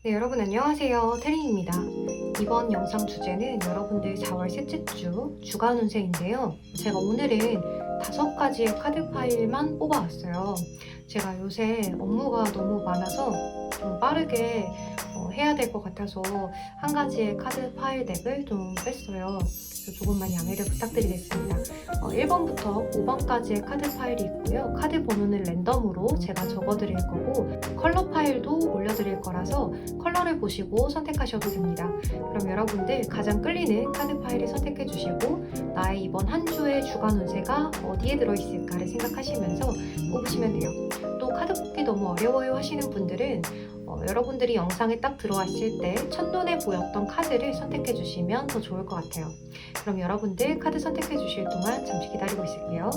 네, 여러분 안녕하세요. 태린입니다. 이번 영상 주제는 여러분들 4월 셋째 주 주간 운세인데요. 제가 오늘은 5가지의 카드 파일만 뽑아왔어요. 제가 요새 업무가 너무 많아서 좀 빠르게 해야 될 것 같아서 한 가지의 카드 파일 덱을 좀 뺐어요. 그래서 조금만 양해를 부탁드리겠습니다. 1번부터 5번까지의 카드 파일이 있고요. 카드 번호는 랜덤으로 제가 적어드릴 거고 컬러 파일도 올려드릴 거라서 컬러를 보시고 선택하셔도 됩니다. 그럼 여러분들 가장 끌리는 카드 파일을 선택해 주시고 나의 이번 한 주의 주간 운세가 어디에 들어있을까를 생각하시면서 뽑으시면 돼요. 또 카드 뽑기 너무 어려워요 하시는 분들은 여러분들이 영상에 딱 들어왔을 때 첫눈에 보였던 카드를 선택해 주시면 더 좋을 것 같아요. 그럼 여러분들 카드 선택해 주실 동안 잠시 기다리고 있을게요.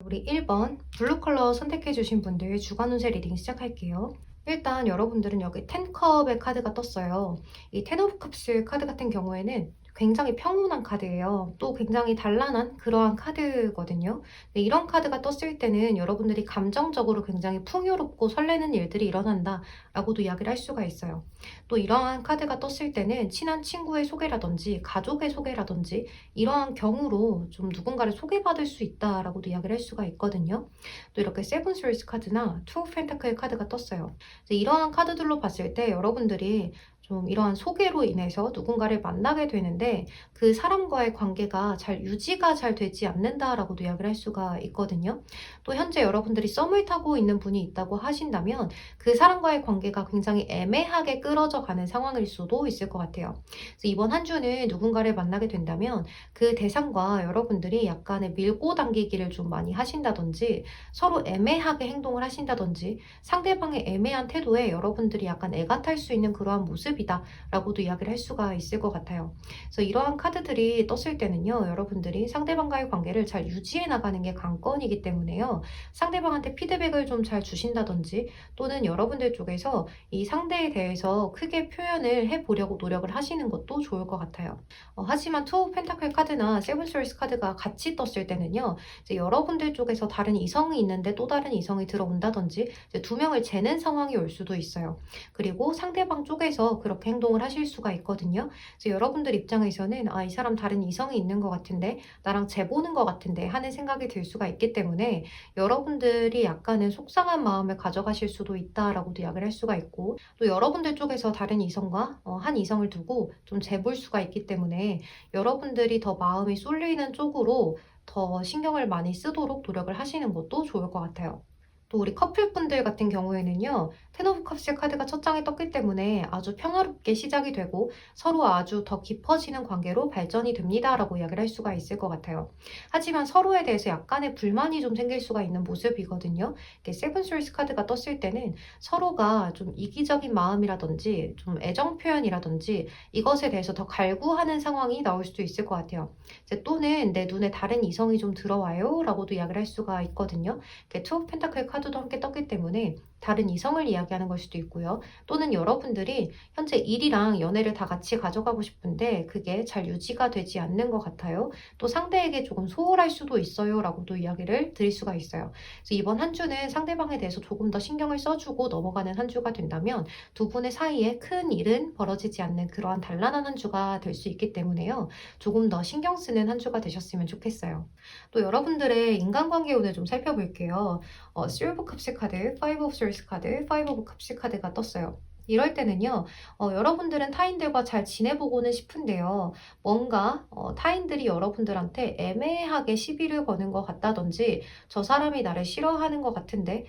우리 1번 블루 컬러 선택해 주신 분들 주간 운세 리딩 시작할게요. 일단 여러분들은 여기 10컵의 카드가 떴어요. 이 10 오브 컵스 카드 같은 경우에는 굉장히 평온한 카드예요. 또 굉장히 단란한 그러한 카드거든요. 근데 이런 카드가 떴을 때는 여러분들이 감정적으로 굉장히 풍요롭고 설레는 일들이 일어난다 라고도 이야기를 할 수가 있어요. 또 이러한 카드가 떴을 때는 친한 친구의 소개라든지 가족의 소개라든지 이러한 경우로 좀 누군가를 소개받을 수 있다라고도 이야기를 할 수가 있거든요. 또 이렇게 세븐 스월스 카드나 투 오브 펜타클 카드가 떴어요. 이러한 카드들로 봤을 때 여러분들이 좀 이러한 소개로 인해서 누군가를 만나게 되는데 그 사람과의 관계가 잘 유지가 잘 되지 않는다라고도 이야기를 할 수가 있거든요. 또 현재 여러분들이 썸을 타고 있는 분이 있다고 하신다면 그 사람과의 관계가 굉장히 애매하게 끌어져 가는 상황일 수도 있을 것 같아요. 그래서 이번 한 주는 누군가를 만나게 된다면 그 대상과 여러분들이 약간의 밀고 당기기를 좀 많이 하신다든지 서로 애매하게 행동을 하신다든지 상대방의 애매한 태도에 여러분들이 약간 애가 탈 수 있는 그러한 모습이다 라고도 이야기를 할 수가 있을 것 같아요. 그래서 이러한 카드들이 떴을 때는요, 여러분들이 상대방과의 관계를 잘 유지해 나가는 게 관건이기 때문에요, 상대방한테 피드백을 좀 잘 주신다든지 또는 여러분들 쪽에서 이 상대에 대해서 크게 표현을 해보려고 노력을 하시는 것도 좋을 것 같아요. 하지만 투 오브 펜타클 카드나 세븐 스월스 카드가 같이 떴을 때는요, 이제 여러분들 쪽에서 다른 이성이 있는데 또 다른 이성이 들어온다든지 이제 두 명을 재는 상황이 올 수도 있어요. 그리고 상대방 쪽에서 그렇게 행동을 하실 수가 있거든요. 그래서 여러분들 입장에서는 이 사람 다른 이성이 있는 것 같은데 나랑 재보는 것 같은데 하는 생각이 들 수가 있기 때문에 여러분들이 약간은 속상한 마음을 가져가실 수도 있다라고도 이야기를 할 수가 있고, 또 여러분들 쪽에서 다른 이성과 한 이성을 두고 좀 재볼 수가 있기 때문에 여러분들이 더 마음이 쏠리는 쪽으로 더 신경을 많이 쓰도록 노력을 하시는 것도 좋을 것 같아요. 또 우리 커플분들 같은 경우에는요, 텐 오브 컵스 카드가 첫 장에 떴기 때문에 아주 평화롭게 시작이 되고 서로 아주 더 깊어지는 관계로 발전이 됩니다라고 이야기를 할 수가 있을 것 같아요. 하지만 서로에 대해서 약간의 불만이 좀 생길 수가 있는 모습이거든요. 이렇게 세븐 스월스 카드가 떴을 때는 서로가 좀 이기적인 마음이라든지 좀 애정 표현이라든지 이것에 대해서 더 갈구하는 상황이 나올 수도 있을 것 같아요. 이제 또는 내 눈에 다른 이성이 좀 들어와요 라고도 이야기를 할 수가 있거든요. 투 오브 펜타클 카드도 함께 떴기 때문에 다른 이성을 이야기하는 걸 수도 있고요. 또는 여러분들이 현재 일이랑 연애를 다 같이 가져가고 싶은데 그게 잘 유지가 되지 않는 것 같아요. 또 상대에게 조금 소홀할 수도 있어요. 라고도 이야기를 드릴 수가 있어요. 그래서 이번 한 주는 상대방에 대해서 조금 더 신경을 써주고 넘어가는 한 주가 된다면 두 분의 사이에 큰 일은 벌어지지 않는 그러한 단란한 한 주가 될 수 있기 때문에요. 조금 더 신경 쓰는 한 주가 되셨으면 좋겠어요. 또 여러분들의 인간관계 오늘 좀 살펴볼게요. 실버 컵스 카드, 파이브 오브 솔스 카드, 파이브 오브 컵스 카드가 떴어요. 이럴 때는요, 여러분들은 타인들과 잘 지내보고는 싶은데요. 뭔가 타인들이 여러분들한테 애매하게 시비를 거는 것 같다든지 저 사람이 나를 싫어하는 것 같은데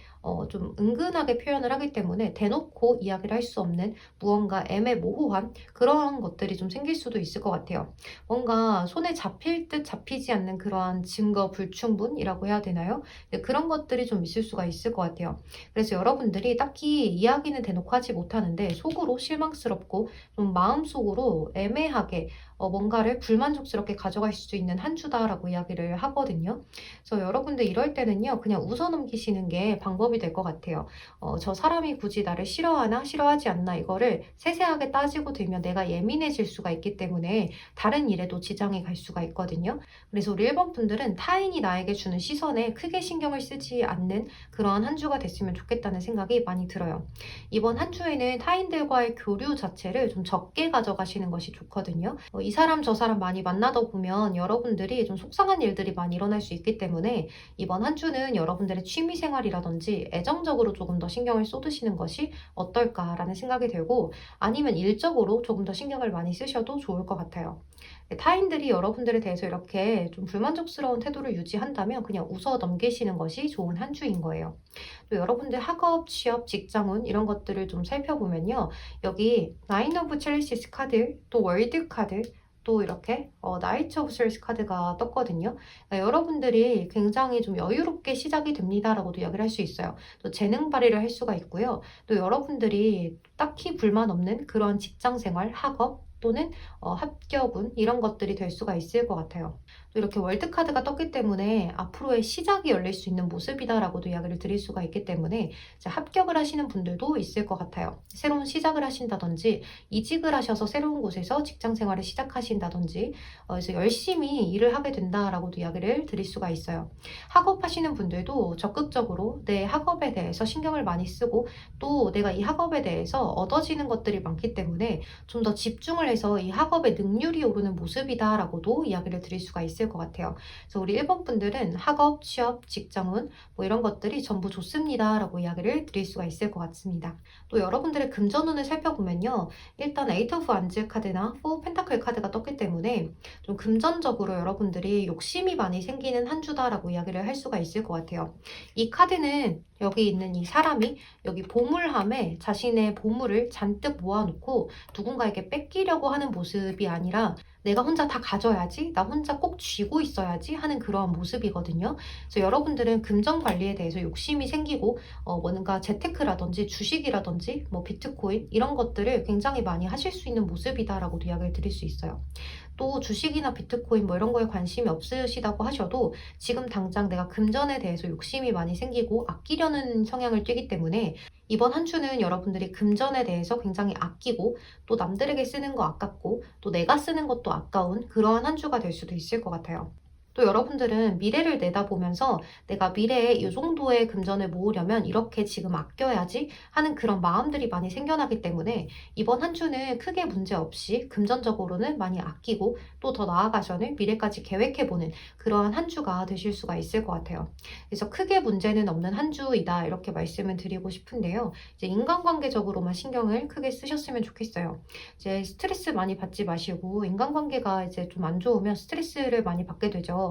좀 은근하게 표현을 하기 때문에 대놓고 이야기를 할 수 없는 무언가 애매모호한 그러한 것들이 좀 생길 수도 있을 것 같아요. 뭔가 손에 잡힐 듯 잡히지 않는 그러한 증거 불충분이라고 해야 되나요? 네, 그런 것들이 좀 있을 수가 있을 것 같아요. 그래서 여러분들이 딱히 이야기는 대놓고 하지 못하는데 속으로 실망스럽고 좀 마음속으로 애매하게 뭔가를 불만족스럽게 가져갈 수 있는 한 주다라고 이야기를 하거든요. 그래서 여러분들 이럴 때는요, 그냥 웃어 넘기시는 게 방법이 될 것 같아요. 저 사람이 굳이 나를 싫어하나 싫어하지 않나 이거를 세세하게 따지고 들면 내가 예민해질 수가 있기 때문에 다른 일에도 지장이 갈 수가 있거든요. 그래서 우리 1번 분들은 타인이 나에게 주는 시선에 크게 신경을 쓰지 않는 그러한 한 주가 됐으면 좋겠다는 생각이 많이 들어요. 이번 한 주에는 타인들과의 교류 자체를 좀 적게 가져가시는 것이 좋거든요. 이 사람 저 사람 많이 만나다 보면 여러분들이 좀 속상한 일들이 많이 일어날 수 있기 때문에 이번 한 주는 여러분들의 취미 생활이라든지 애정적으로 조금 더 신경을 쏟으시는 것이 어떨까라는 생각이 들고 아니면 일적으로 조금 더 신경을 많이 쓰셔도 좋을 것 같아요. 타인들이 여러분들에 대해서 이렇게 좀 불만족스러운 태도를 유지한다면 그냥 웃어 넘기시는 것이 좋은 한 주인 거예요. 또 여러분들 학업, 취업, 직장운 이런 것들을 좀 살펴보면요. 여기 나인 오브 첼시스 카드, 또 월드 카드, 또 이렇게 나이트 오브 솔스 카드가 떴거든요. 그러니까 여러분들이 굉장히 좀 여유롭게 시작이 됩니다라고도 이야기를 할 수 있어요. 또 재능 발휘를 할 수가 있고요. 또 여러분들이 딱히 불만 없는 그런 직장 생활, 학업 또는 합격운 이런 것들이 될 수가 있을 것 같아요. 또 이렇게 월드카드가 떴기 때문에 앞으로의 시작이 열릴 수 있는 모습이다라고도 이야기를 드릴 수가 있기 때문에 이제 합격을 하시는 분들도 있을 것 같아요. 새로운 시작을 하신다든지 이직을 하셔서 새로운 곳에서 직장 생활을 시작하신다든지 그래서 열심히 일을 하게 된다라고도 이야기를 드릴 수가 있어요. 학업하시는 분들도 적극적으로 내 학업에 대해서 신경을 많이 쓰고 또 내가 이 학업에 대해서 얻어지는 것들이 많기 때문에 좀 더 집중을 해서 이 학업의 능률이 오르는 모습이다라고도 이야기를 드릴 수가 있을 것 같아요. 그래서 우리 1번 분들은 학업, 취업, 직장운 뭐 이런 것들이 전부 좋습니다라고 이야기를 드릴 수가 있을 것 같습니다. 또 여러분들의 금전운을 살펴보면요. 일단 에이트 오브 완즈 카드나 포 펜타클 카드가 떴기 때문에 좀 금전적으로 여러분들이 욕심이 많이 생기는 한 주다라고 이야기를 할 수가 있을 것 같아요. 이 카드는 여기 있는 이 사람이 여기 보물함에 자신의 보물을 잔뜩 모아놓고 누군가에게 뺏기려고 하는 모습이 아니라 내가 혼자 다 가져야지, 나 혼자 꼭 쥐고 있어야지 하는 그러한 모습이거든요. 그래서 여러분들은 금전 관리에 대해서 욕심이 생기고 뭔가 재테크라든지 주식이라든지 뭐 비트코인 이런 것들을 굉장히 많이 하실 수 있는 모습이다라고도 이야기를 드릴 수 있어요. 또 주식이나 비트코인 뭐 이런 거에 관심이 없으시다고 하셔도 지금 당장 내가 금전에 대해서 욕심이 많이 생기고 아끼려는 성향을 띠기 때문에 이번 한 주는 여러분들이 금전에 대해서 굉장히 아끼고 또 남들에게 쓰는 거 아깝고 또 내가 쓰는 것도 아까운 그러한 한 주가 될 수도 있을 것 같아요. 또 여러분들은 미래를 내다보면서 내가 미래에 이 정도의 금전을 모으려면 이렇게 지금 아껴야지 하는 그런 마음들이 많이 생겨나기 때문에 이번 한 주는 크게 문제 없이 금전적으로는 많이 아끼고 또 더 나아가서는 미래까지 계획해보는 그러한 한 주가 되실 수가 있을 것 같아요. 그래서 크게 문제는 없는 한 주이다 이렇게 말씀을 드리고 싶은데요. 이제 인간관계적으로만 신경을 크게 쓰셨으면 좋겠어요. 이제 스트레스 많이 받지 마시고 인간관계가 이제 좀 안 좋으면 스트레스를 많이 받게 되죠.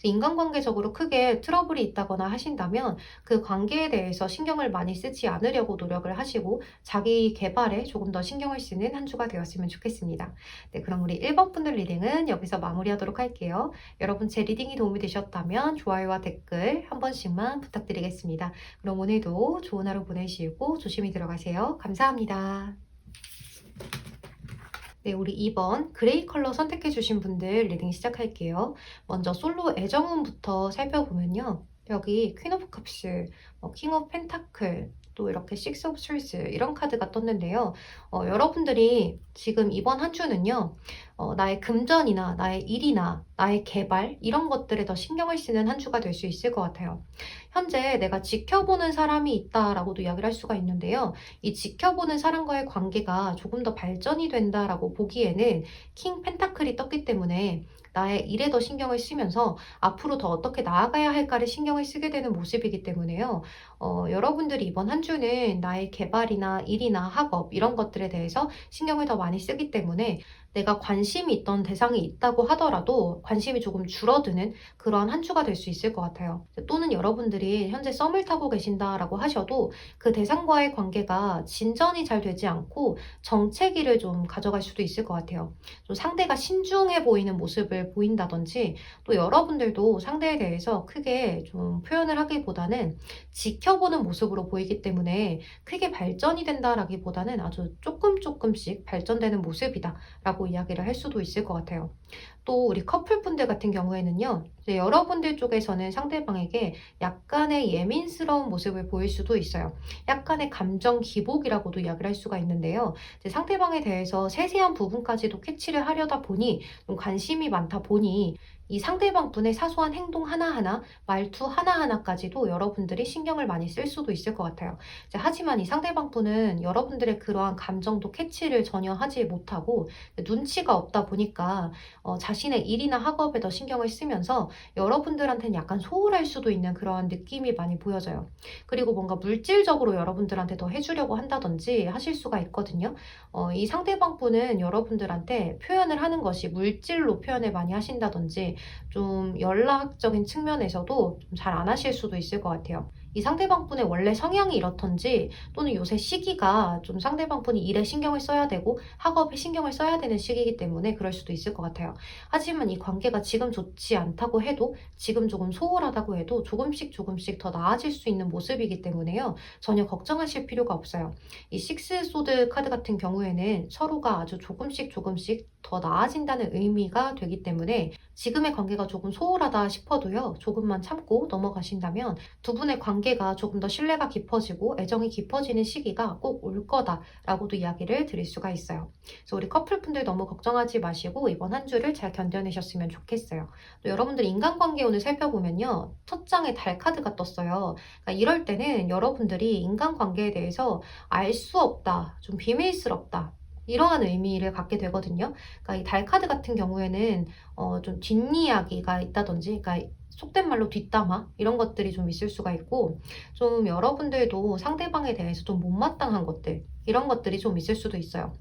인간관계적으로 크게 트러블이 있다거나 하신다면 그 관계에 대해서 신경을 많이 쓰지 않으려고 노력을 하시고 자기 개발에 조금 더 신경을 쓰는 한 주가 되었으면 좋겠습니다. 네, 그럼 우리 1번 분들 리딩은 여기서 마무리하도록 할게요. 여러분 제 리딩이 도움이 되셨다면 좋아요와 댓글 한 번씩만 부탁드리겠습니다. 그럼 오늘도 좋은 하루 보내시고 조심히 들어가세요. 감사합니다. 네, 우리 2번 그레이 컬러 선택해 주신 분들 리딩 시작할게요. 먼저 솔로 애정운부터 살펴보면요. 여기 퀸 오브 컵스, 킹 오브 펜타클, 또 이렇게 식스 오브 스월드 이런 카드가 떴는데요. 여러분들이 지금 이번 한 주는요. 나의 금전이나 나의 일이나 나의 개발 이런 것들에 더 신경을 쓰는 한 주가 될 수 있을 것 같아요. 현재 내가 지켜보는 사람이 있다라고도 이야기를 할 수가 있는데요. 이 지켜보는 사람과의 관계가 조금 더 발전이 된다라고 보기에는 킹 펜타클이 떴기 때문에 나의 일에 더 신경을 쓰면서 앞으로 더 어떻게 나아가야 할까를 신경을 쓰게 되는 모습이기 때문에요. 여러분들이 이번 한 주는 나의 개발이나 일이나 학업 이런 것들에 대해서 신경을 더 많이 쓰기 때문에 내가 관심이 있던 대상이 있다고 하더라도 관심이 조금 줄어드는 그런 한 주가 될 수 있을 것 같아요. 또는 여러분들이 현재 썸을 타고 계신다라고 하셔도 그 대상과의 관계가 진전이 잘 되지 않고 정체기를 좀 가져갈 수도 있을 것 같아요. 좀 상대가 신중해 보이는 모습을 보인다든지 또 여러분들도 상대에 대해서 크게 좀 표현을 하기보다는 지켜보는 모습으로 보이기 때문에 크게 발전이 된다라기보다는 아주 조금씩 발전되는 모습이다라고 이야기를 할 수도 있을 것 같아요. 또 우리 커플분들 같은 경우에는요. 이제 여러분들 쪽에서는 상대방에게 약간의 예민스러운 모습을 보일 수도 있어요. 약간의 감정 기복이라고도 이야기를 할 수가 있는데요. 이제 상대방에 대해서 세세한 부분까지도 캐치를 하려다 보니 좀 관심이 많다 보니 이 상대방 분의 사소한 행동 하나하나, 말투 하나하나까지도 여러분들이 신경을 많이 쓸 수도 있을 것 같아요. 이제 하지만 이 상대방 분은 여러분들의 그러한 감정도 캐치를 전혀 하지 못하고 눈치가 없다 보니까 자신의 일이나 학업에 더 신경을 쓰면서 여러분들한테는 약간 소홀할 수도 있는 그러한 느낌이 많이 보여져요. 그리고 뭔가 물질적으로 여러분들한테 더 해주려고 한다든지 하실 수가 있거든요. 이 상대방 분은 여러분들한테 표현을 하는 것이 물질로 표현을 많이 하신다든지 좀 연락적인 측면에서도 좀 잘 안 하실 수도 있을 것 같아요. 이 상대방 분의 원래 성향이 이렇던지 또는 요새 시기가 좀 상대방 분이 일에 신경을 써야 되고 학업에 신경을 써야 되는 시기이기 때문에 그럴 수도 있을 것 같아요. 하지만 이 관계가 지금 좋지 않다고 해도 지금 조금 소홀하다고 해도 조금씩 더 나아질 수 있는 모습이기 때문에요. 전혀 걱정하실 필요가 없어요. 이 식스 소드 카드 같은 경우에는 서로가 아주 조금씩 더 나아진다는 의미가 되기 때문에 지금의 관계가 조금 소홀하다 싶어도요. 조금만 참고 넘어가신다면 두 분의 관계가 조금 더 신뢰가 깊어지고 애정이 깊어지는 시기가 꼭 올 거다라고도 이야기를 드릴 수가 있어요. 그래서 우리 커플분들 너무 걱정하지 마시고 이번 한 주를 잘 견뎌내셨으면 좋겠어요. 또 여러분들 인간관계 오늘 살펴보면요. 첫 장에 달 카드가 떴어요. 그러니까 이럴 때는 여러분들이 인간관계에 대해서 알 수 없다, 좀 비밀스럽다, 이러한 의미를 갖게 되거든요. 그러니까 이 달 카드 같은 경우에는 좀 뒷이야기가 있다든지, 그러니까 속된 말로 뒷담화 이런 것들이 좀 있을 수가 있고 좀 여러분들도 상대방에 대해서 좀 못마땅한 것들 이런 것들이 좀 있을 수도 있어요.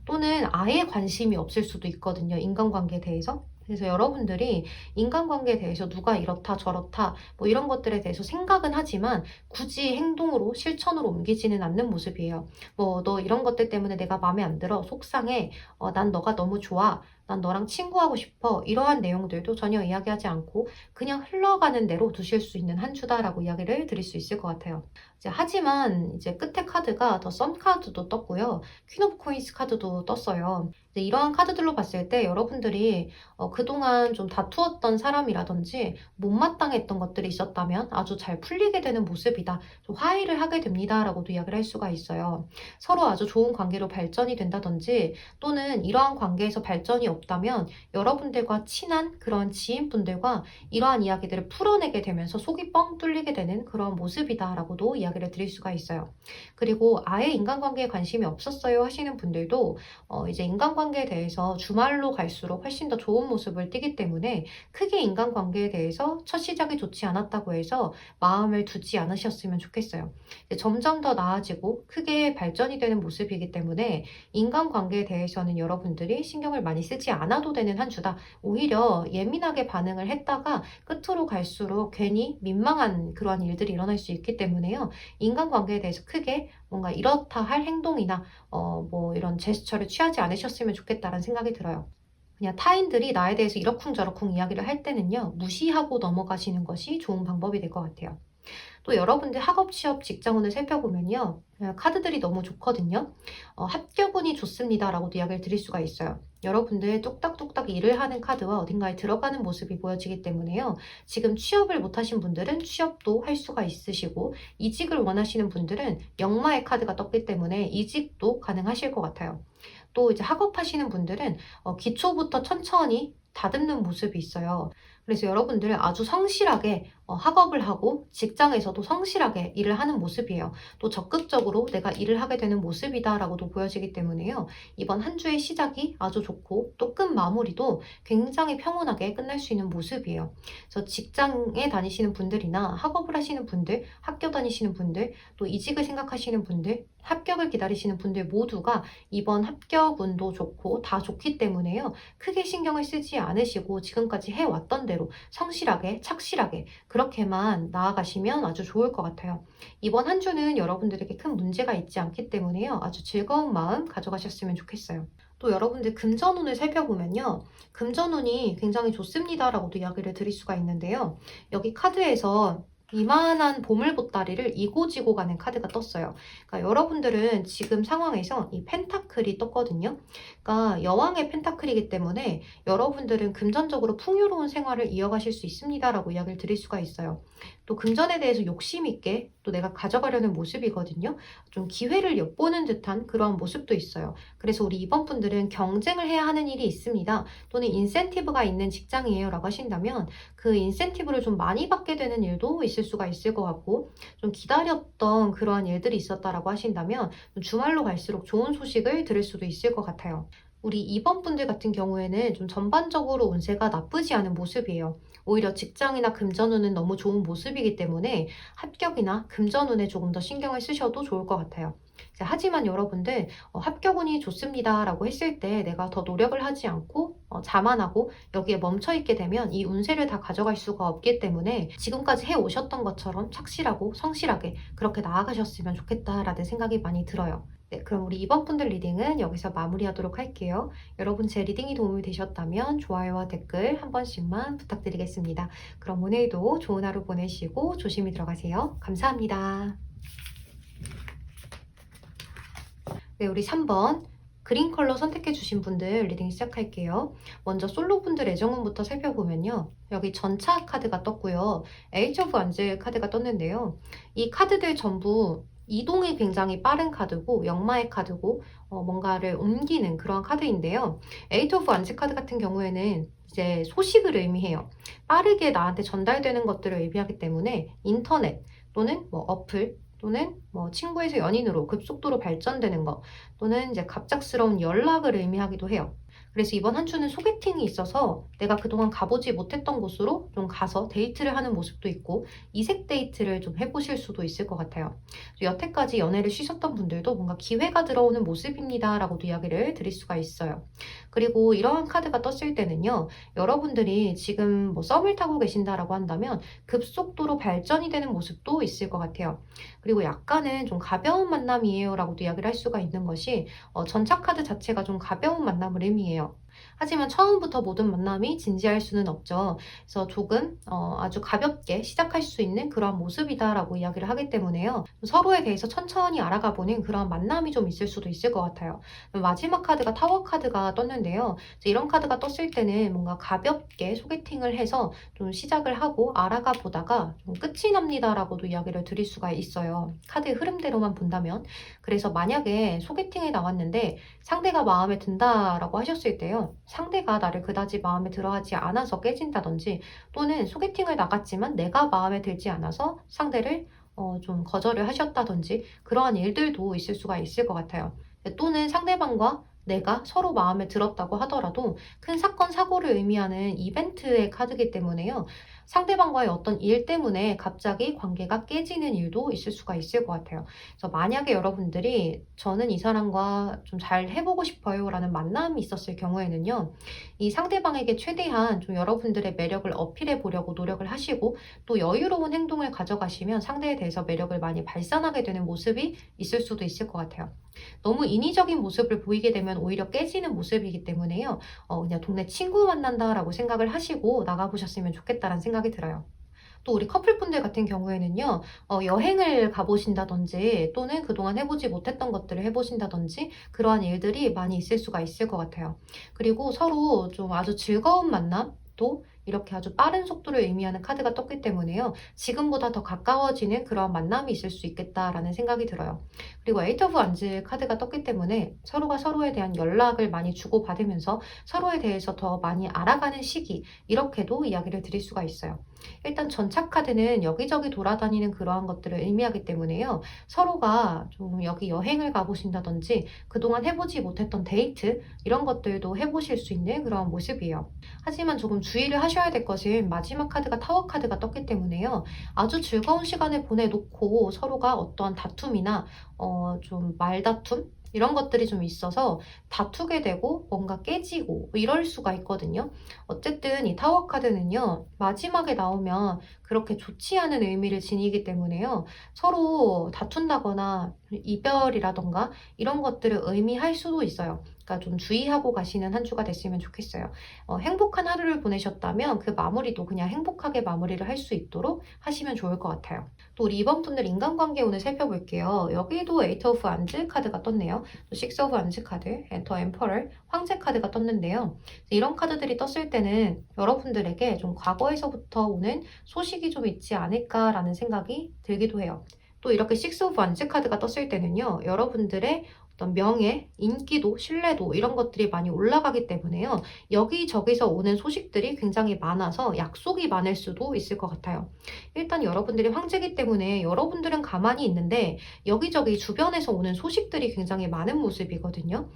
또는 아예 관심이 없을 수도 있거든요. 인간관계에 대해서. 그래서 여러분들이 인간관계에 대해서 누가 이렇다 저렇다 뭐 이런 것들에 대해서 생각은 하지만 굳이 행동으로 실천으로 옮기지는 않는 모습이에요. 뭐 너 이런 것들 때문에 내가 마음에 안 들어 속상해 난 너가 너무 좋아 난 너랑 친구하고 싶어 이러한 내용들도 전혀 이야기하지 않고 그냥 흘러가는 대로 두실 수 있는 한 주다라고 이야기를 드릴 수 있을 것 같아요. 하지만 이제 끝에 카드가 더 선 카드도 떴고요. 퀸 오브 코인스 카드도 떴어요. 이러한 카드들로 봤을 때 여러분들이 그동안 좀 다투었던 사람이라든지 못마땅했던 것들이 있었다면 아주 잘 풀리게 되는 모습이다. 좀 화해를 하게 됩니다라고도 이야기를 할 수가 있어요. 서로 아주 좋은 관계로 발전이 된다든지 또는 이러한 관계에서 발전이 없다면 여러분들과 친한 그런 지인분들과 이러한 이야기들을 풀어내게 되면서 속이 뻥 뚫리게 되는 그런 모습이다라고도 이야기를 드릴 수가 있어요. 그리고 아예 인간관계에 관심이 없었어요 하시는 분들도 이제 인간관계에 대해서 주말로 갈수록 훨씬 더 좋은 모습을 띠기 때문에 크게 인간관계에 대해서 첫 시작이 좋지 않았다고 해서 마음을 두지 않으셨으면 좋겠어요. 점점 더 나아지고 크게 발전이 되는 모습이기 때문에 인간관계에 대해서는 여러분들이 신경을 많이 쓰지 않아도 되는 한 주다. 오히려 예민하게 반응을 했다가 끝으로 갈수록 괜히 민망한 그러한 일들이 일어날 수 있기 때문에요. 인간관계에 대해서 크게 뭔가 이렇다 할 행동이나 뭐 이런 제스처를 취하지 않으셨으면 좋겠다라는 생각이 들어요. 그냥 타인들이 나에 대해서 이러쿵저러쿵 이야기를 할 때는요. 무시하고 넘어가시는 것이 좋은 방법이 될 것 같아요. 또 여러분들 학업, 취업, 직장운을 살펴보면요. 카드들이 너무 좋거든요. 합격운이 좋습니다라고도 이야기를 드릴 수가 있어요. 여러분들 뚝딱뚝딱 일을 하는 카드와 어딘가에 들어가는 모습이 보여지기 때문에요. 지금 취업을 못하신 분들은 취업도 할 수가 있으시고, 이직을 원하시는 분들은 역마의 카드가 떴기 때문에 이직도 가능하실 것 같아요. 또 이제 학업하시는 분들은 기초부터 천천히 다듬는 모습이 있어요. 그래서 여러분들 아주 성실하게 학업을 하고 직장에서도 성실하게 일을 하는 모습이에요. 또 적극적으로 내가 일을 하게 되는 모습이다라고도 보여지기 때문에요. 이번 한 주의 시작이 아주 좋고 또 끝 마무리도 굉장히 평온하게 끝날 수 있는 모습이에요. 그래서 직장에 다니시는 분들이나 학업을 하시는 분들, 학교 다니시는 분들, 또 이직을 생각하시는 분들, 합격을 기다리시는 분들 모두가 이번 합격운도 좋고 다 좋기 때문에요. 크게 신경을 쓰지 않으시고 지금까지 해왔던 대로 성실하게, 착실하게 그렇게만 나아가시면 아주 좋을 것 같아요. 이번 한 주는 여러분들에게 큰 문제가 있지 않기 때문에요. 아주 즐거운 마음 가져가셨으면 좋겠어요. 또 여러분들 금전운을 살펴보면요. 금전운이 굉장히 좋습니다라고도 이야기를 드릴 수가 있는데요. 여기 카드에서 이만한 보물보따리를 이고지고 가는 카드가 떴어요. 그러니까 여러분들은 지금 상황에서 이 펜타클이 떴거든요. 그러니까 여왕의 펜타클이기 때문에 여러분들은 금전적으로 풍요로운 생활을 이어가실 수 있습니다라고 이야기를 드릴 수가 있어요. 또 금전에 대해서 욕심 있게 또 내가 가져가려는 모습이거든요. 좀 기회를 엿보는 듯한 그러한 모습도 있어요. 그래서 우리 이번 분들은 경쟁을 해야 하는 일이 있습니다. 또는 인센티브가 있는 직장이에요 라고 하신다면 그 인센티브를 좀 많이 받게 되는 일도 있을 수가 있을 것 같고, 좀 기다렸던 그러한 일들이 있었다라고 하신다면 주말로 갈수록 좋은 소식을 들을 수도 있을 것 같아요. 우리 2번 분들 같은 경우에는 좀 전반적으로 운세가 나쁘지 않은 모습이에요. 오히려 직장이나 금전운은 너무 좋은 모습이기 때문에 합격이나 금전운에 조금 더 신경을 쓰셔도 좋을 것 같아요. 하지만 여러분들 합격운이 좋습니다 라고 했을 때 내가 더 노력을 하지 않고 자만하고 여기에 멈춰 있게 되면 이 운세를 다 가져갈 수가 없기 때문에 지금까지 해오셨던 것처럼 착실하고 성실하게 그렇게 나아가셨으면 좋겠다라는 생각이 많이 들어요. 네, 그럼 우리 이번 분들 리딩은 여기서 마무리하도록 할게요. 여러분 제 리딩이 도움이 되셨다면 좋아요와 댓글 한 번씩만 부탁드리겠습니다. 그럼 오늘도 좋은 하루 보내시고 조심히 들어가세요. 감사합니다. 네, 우리 3번 그린 컬러 선택해 주신 분들 리딩 시작할게요. 먼저 솔로 분들 애정운부터 살펴보면요. 여기 전차 카드가 떴고요. 에이치 오브 완즈 카드가 떴는데요. 이 카드들 전부 이동이 굉장히 빠른 카드고 역마의 카드고 뭔가를 옮기는 그런 카드인데요. 에이트 오브 완즈 카드 같은 경우에는 이제 소식을 의미해요. 빠르게 나한테 전달되는 것들을 의미하기 때문에 인터넷 또는 뭐 어플 또는 뭐 친구에서 연인으로 급속도로 발전되는 것 또는 이제 갑작스러운 연락을 의미하기도 해요. 그래서 이번 한 주는 소개팅이 있어서 내가 그동안 가보지 못했던 곳으로 좀 가서 데이트를 하는 모습도 있고 이색 데이트를 좀 해보실 수도 있을 것 같아요. 여태까지 연애를 쉬셨던 분들도 뭔가 기회가 들어오는 모습입니다 라고도 이야기를 드릴 수가 있어요. 그리고 이러한 카드가 떴을 때는요. 여러분들이 지금 뭐 썸을 타고 계신다라고 한다면 급속도로 발전이 되는 모습도 있을 것 같아요. 그리고 약간은 좀 가벼운 만남이에요 라고도 이야기를 할 수가 있는 것이 전차 카드 자체가 좀 가벼운 만남을 의미해요. 하지만 처음부터 모든 만남이 진지할 수는 없죠. 그래서 조금 아주 가볍게 시작할 수 있는 그런 모습이다라고 이야기를 하기 때문에요. 서로에 대해서 천천히 알아가보는 그런 만남이 좀 있을 수도 있을 것 같아요. 마지막 카드가 타워 카드가 떴는데요. 이런 카드가 떴을 때는 뭔가 가볍게 소개팅을 해서 좀 시작을 하고 알아가 보다가 좀 끝이 납니다라고도 이야기를 드릴 수가 있어요. 카드의 흐름대로만 본다면. 그래서 만약에 소개팅에 나왔는데 상대가 마음에 든다라고 하셨을 때요. 상대가 나를 그다지 마음에 들어하지 않아서 깨진다든지 또는 소개팅을 나갔지만 내가 마음에 들지 않아서 상대를 좀 거절을 하셨다든지 그러한 일들도 있을 수가 있을 것 같아요. 또는 상대방과 내가 서로 마음에 들었다고 하더라도 큰 사건, 사고를 의미하는 이벤트의 카드이기 때문에요. 상대방과의 어떤 일 때문에 갑자기 관계가 깨지는 일도 있을 수가 있을 것 같아요. 그래서 만약에 여러분들이 저는 이 사람과 좀 잘 해보고 싶어요 라는 만남이 있었을 경우에는요. 이 상대방에게 최대한 좀 여러분들의 매력을 어필해 보려고 노력을 하시고 또 여유로운 행동을 가져가시면 상대에 대해서 매력을 많이 발산하게 되는 모습이 있을 수도 있을 것 같아요. 너무 인위적인 모습을 보이게 되면 오히려 깨지는 모습이기 때문에요. 그냥 동네 친구 만난다라고 생각을 하시고 나가보셨으면 좋겠다라는 생각이 들어요. 또 우리 커플분들 같은 경우에는요. 여행을 가보신다든지 또는 그동안 해보지 못했던 것들을 해보신다든지 그러한 일들이 많이 있을 수가 있을 것 같아요. 그리고 서로 좀 아주 즐거운 만남 또 이렇게 아주 빠른 속도를 의미하는 카드가 떴기 때문에요. 지금보다 더 가까워지는 그런 만남이 있을 수 있겠다라는 생각이 들어요. 그리고 에이트 오브 완즈 카드가 떴기 때문에 서로가 서로에 대한 연락을 많이 주고받으면서 서로에 대해서 더 많이 알아가는 시기 이렇게도 이야기를 드릴 수가 있어요. 일단 전차 카드는 여기저기 돌아다니는 그러한 것들을 의미하기 때문에요. 서로가 좀 여기 여행을 가보신다든지 그동안 해보지 못했던 데이트 이런 것들도 해보실 수 있는 그런 모습이에요. 하지만 조금 주의를 하셔야 될 것은 마지막 카드가 타워 카드가 떴기 때문에요. 아주 즐거운 시간을 보내놓고 서로가 어떠한 다툼이나 좀 말다툼 이런 것들이 좀 있어서 다투게 되고 뭔가 깨지고 이럴 수가 있거든요. 어쨌든 이 타워 카드는요. 마지막에 나오면 그렇게 좋지 않은 의미를 지니기 때문에요. 서로 다툰다거나 이별이라던가 이런 것들을 의미할 수도 있어요. 그러니까 좀 주의하고 가시는 한 주가 됐으면 좋겠어요. 행복한 하루를 보내셨다면 그 마무리도 그냥 행복하게 마무리를 할 수 있도록 하시면 좋을 것 같아요. 또 우리 이번 분들 인간관계 오늘 살펴볼게요. 여기도 에이트 오브 완즈 카드가 떴네요. 또 식스 오브 완즈 카드, 엔터 엠퍼럴, 황제 카드가 떴는데요. 이런 카드들이 떴을 때는 여러분들에게 좀 과거에서부터 오는 소식이 좀 있지 않을까라는 생각이 들기도 해요. 또 이렇게 식스 오브 완즈 카드가 떴을 때는요. 여러분들의 어떤 명예, 인기도, 신뢰도 이런 것들이 많이 올라가기 때문에요. 여기저기서 오는 소식들이 굉장히 많아서 약속이 많을 수도 있을 것 같아요. 일단 여러분들이 황제기 때문에 여러분들은 가만히 있는데 여기저기 주변에서 오는 소식들이 굉장히 많은 모습이거든요.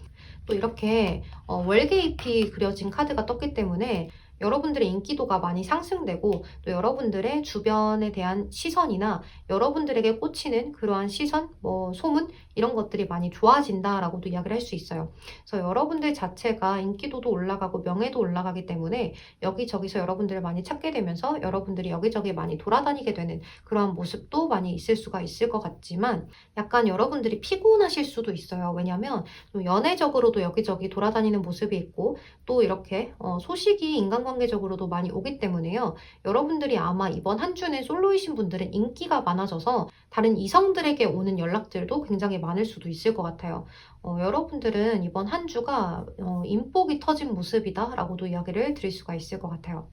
또 이렇게 월계잎이 그려진 카드가 떴기 때문에 여러분들의 인기도가 많이 상승되고 또 여러분들의 주변에 대한 시선이나 여러분들에게 꽂히는 그러한 시선, 소문 이런 것들이 많이 좋아진다라고도 이야기를 할 수 있어요. 그래서 여러분들 자체가 인기도도 올라가고 명예도 올라가기 때문에 여기저기서 여러분들을 많이 찾게 되면서 여러분들이 여기저기 많이 돌아다니게 되는 그러한 모습도 많이 있을 수가 있을 것 같지만 약간 여러분들이 피곤하실 수도 있어요. 왜냐하면 좀 연애적으로도 여기저기 돌아다니는 모습이 있고 또 이렇게 소식이 인간관계적으로도 많이 오기 때문에요. 여러분들이 아마 이번 한 주는 솔로이신 분들은 인기가 많아져서 다른 이성들에게 오는 연락들도 굉장히 많을 수도 있을 것 같아요. 여러분들은 이번 한 주가 인복이 터진 모습이다라고도 이야기를 드릴 수가 있을 것 같아요.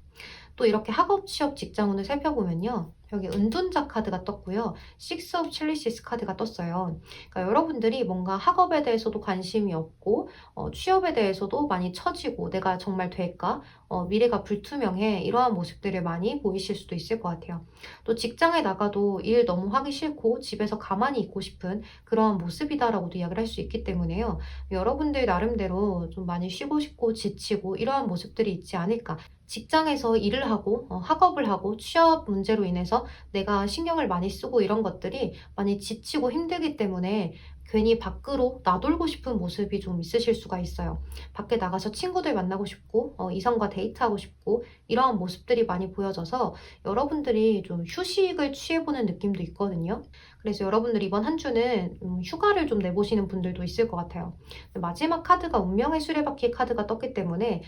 또 이렇게 학업, 취업, 직장운을 살펴보면요. 여기 은둔자 카드가 떴고요. 식스 오브 칠리시스 카드가 떴어요. 그러니까 여러분들이 뭔가 학업에 대해서도 관심이 없고 취업에 대해서도 많이 처지고 내가 정말 될까? 미래가 불투명해 이러한 모습들을 많이 보이실 수도 있을 것 같아요. 또 직장에 나가도 일 너무 하기 싫고 집에서 가만히 있고 싶은 그러한 모습이다라고도 이야기를 할 수 있기 때문에요. 여러분들 나름대로 좀 많이 쉬고 싶고 지치고 이러한 모습들이 있지 않을까. 직장에서 일을 하고 학업을 하고 취업 문제로 인해서 내가 신경을 많이 쓰고 이런 것들이 많이 지치고 힘들기 때문에 괜히 밖으로 나돌고 싶은 모습이 좀 있으실 수가 있어요. 밖에 나가서 친구들 만나고 싶고 이성과 데이트하고 싶고 이러한 모습들이 많이 보여져서 여러분들이 좀 휴식을 취해보는 느낌도 있거든요. 그래서 여러분들이 이번 한 주는 휴가를 좀 내보시는 분들도 있을 것 같아요. 마지막 카드가 운명의 수레바퀴 카드가 떴기 때문에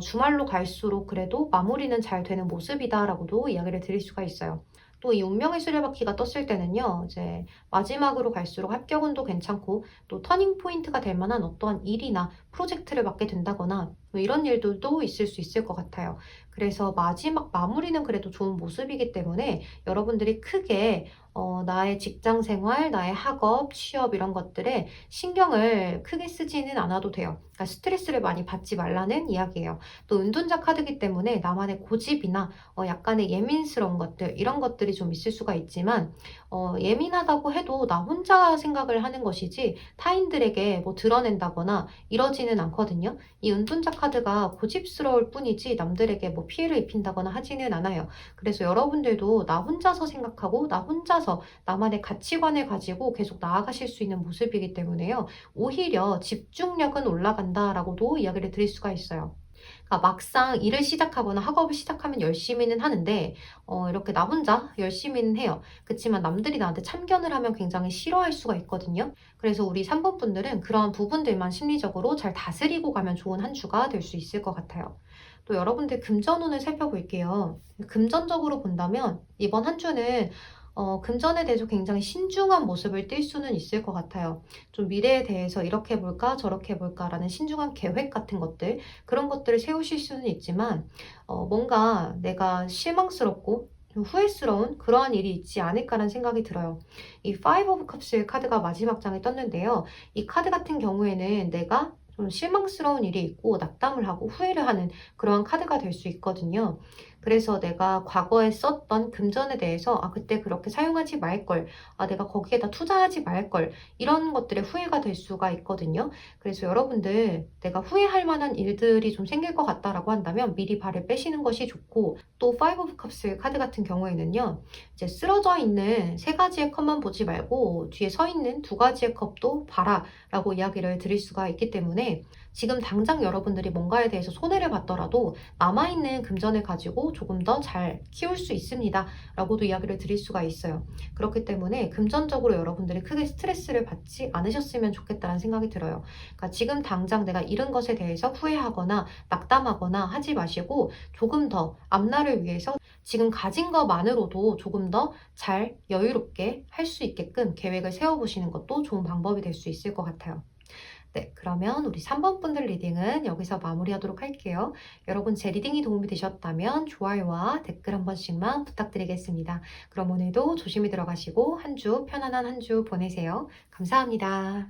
주말로 갈수록 그래도 마무리는 잘 되는 모습이다라고도 이야기를 드릴 수가 있어요. 또 이 운명의 수레바퀴가 떴을 때는요, 이제 마지막으로 갈수록 합격운도 괜찮고 또 터닝 포인트가 될 만한 어떠한 일이나 프로젝트를 맡게 된다거나 뭐 이런 일들도 있을 수 있을 것 같아요. 그래서 마지막 마무리는 그래도 좋은 모습이기 때문에 여러분들이 크게 나의 직장 생활, 나의 학업, 취업 이런 것들에 신경을 크게 쓰지는 않아도 돼요. 그러니까 스트레스를 많이 받지 말라는 이야기예요. 또 은둔자 카드이기 때문에 나만의 고집이나 약간의 예민스러운 것들 이런 것들이 좀 있을 수가 있지만 예민하다고 해도 나 혼자 생각을 하는 것이지 타인들에게 뭐 드러낸다거나 이러지는 않거든요. 이 은둔자 카드가 고집스러울 뿐이지 남들에게 뭐 피해를 입힌다거나 하지는 않아요. 그래서 여러분들도 나 혼자서 생각하고 나 혼자서 나만의 가치관을 가지고 계속 나아가실 수 있는 모습이기 때문에요. 오히려 집중력은 올라간다라고도 이야기를 드릴 수가 있어요. 그러니까 막상 일을 시작하거나 학업을 시작하면 열심히는 하는데 이렇게 나 혼자 열심히는 해요. 그치만 남들이 나한테 참견을 하면 굉장히 싫어할 수가 있거든요. 그래서 우리 3번 분들은 그런 부분들만 심리적으로 잘 다스리고 가면 좋은 한 주가 될 수 있을 것 같아요. 또 여러분들 금전운을 살펴볼게요. 금전적으로 본다면 이번 한 주는 금전에 대해서 굉장히 신중한 모습을 띌 수는 있을 것 같아요. 좀 미래에 대해서 이렇게 볼까 저렇게 볼까라는 신중한 계획 같은 것들, 그런 것들을 세우실 수는 있지만 뭔가 내가 실망스럽고 좀 후회스러운 그러한 일이 있지 않을까라는 생각이 들어요. 이 Five of Cups의 카드가 마지막 장에 떴는데요. 이 카드 같은 경우에는 내가 좀 실망스러운 일이 있고 낙담을 하고 후회를 하는 그러한 카드가 될 수 있거든요. 그래서 내가 과거에 썼던 금전에 대해서 그때 그렇게 사용하지 말걸, 내가 거기에다 투자하지 말걸, 이런 것들의 후회가 될 수가 있거든요. 그래서 여러분들 내가 후회할 만한 일들이 좀 생길 것 같다라고 한다면 미리 발을 빼시는 것이 좋고, 또 Five of Cups 카드 같은 경우에는요, 이제 쓰러져 있는 세 가지의 컵만 보지 말고 뒤에 서 있는 두 가지의 컵도 봐라 라고 이야기를 드릴 수가 있기 때문에, 지금 당장 여러분들이 뭔가에 대해서 손해를 봤더라도 남아있는 금전을 가지고 조금 더 잘 키울 수 있습니다 라고도 이야기를 드릴 수가 있어요. 그렇기 때문에 금전적으로 여러분들이 크게 스트레스를 받지 않으셨으면 좋겠다는 생각이 들어요. 그러니까 지금 당장 내가 잃은 것에 대해서 후회하거나 낙담하거나 하지 마시고, 조금 더 앞날을 위해서 지금 가진 것만으로도 조금 더 잘 여유롭게 할 수 있게끔 계획을 세워보시는 것도 좋은 방법이 될 수 있을 것 같아요. 네, 그러면 우리 3번 분들 리딩은 여기서 마무리하도록 할게요. 여러분 제 리딩이 도움이 되셨다면 좋아요와 댓글 한 번씩만 부탁드리겠습니다. 그럼 오늘도 조심히 들어가시고 한 주 편안한 한 주 보내세요. 감사합니다.